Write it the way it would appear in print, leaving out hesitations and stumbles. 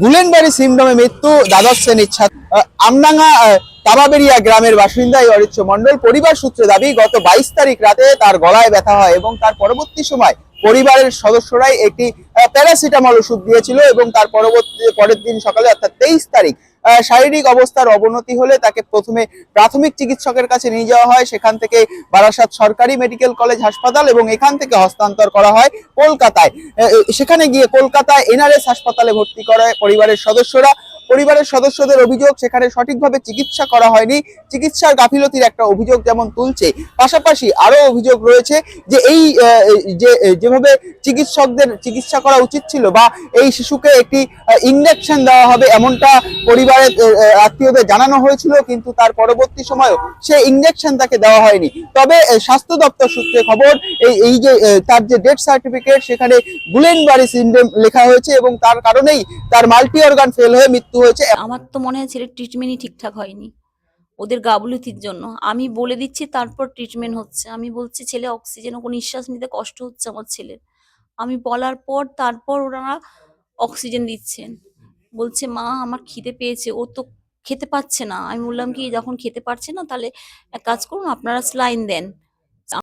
গুলেনবাড়ি সিমডমে মৃত্যু দ্বাদশ শ্রেণীর ছাত্র আমডাঙ্গা তাবাবেরিয়া গ্রামের বাসিন্দা অরিত্র মণ্ডল। পরিবার সূত্রে দাবি গত 22 তারিখ রাতে তার গলায় ব্যথা হয় এবং তার পরবর্তী সময় পরিবারের সদস্যরাই একটি প্যারাসিটামল ওষুধ দিয়েছিল এবং তার পরের দিন সকালে অর্থাৎ 23 তারিখ শারীরিক অবস্থার অবনতি হলে তাকে প্রথমে প্রাথমিক চিকিৎসকের কাছে নিয়ে যাওয়া হয়। সেখান থেকে বারাসাত সরকারি মেডিকেল কলেজ হাসপাতাল এবং এখান থেকে হস্তান্তর করা হয় কলকাতায়। সেখানে গিয়ে কলকাতায় এনআরএস হাসপাতালে ভর্তি করে পরিবারের সদস্যরা। পরিবারের সদস্যদের অভিযোগ সেখানে সঠিকভাবে চিকিৎসা করা হয়নি, চিকিৎসার গাফিলতির একটা অভিযোগ যেমন তুলছে, পাশাপাশি আরো অভিযোগ রয়েছে যে এই যেভাবে চিকিৎসকদের চিকিৎসা করা উচিত ছিল বা এই শিশুকে একটি ইনজেকশন দেওয়া হবে এমনটা পরিবারের আত্মীয়দের জানানো হয়েছিল, কিন্তু তার পরবর্তী সময়েও সেই ইনজেকশন তাকে দেওয়া হয়নি। তবে স্বাস্থ্য দপ্তর সূত্রে খবর এই যে তার যে ডেথ সার্টিফিকেট সেখানে গুলেনবাড়ি সিনড্রোম লেখা হয়েছে এবং তার কারণেই তার মাল্টি অর্গান ফেল হয়ে মৃত্যু হয়েছে। আমার তো মনে হয় ছেলের ট্রিটমেন্টই ঠিকঠাক হয়নি ওদের গাফিলতির জন্য। আমি বলে দিচ্ছি তারপর ট্রিটমেন্ট হচ্ছে। আমি বলছি ছেলে অক্সিজেন, ওকে নিঃশ্বাস নিতে কষ্ট হচ্ছে আমার ছেলের। আমি বলার পর তারপর ওনারা অক্সিজেন দিচ্ছেন। বলছে মা আমার খিদে পেয়েছে, ও তো খেতে পাচ্ছে না। আমি বললাম কি যখন খেতে পারছে না তাহলে এক কাজ করুন আপনারা স্যালাইন দেন।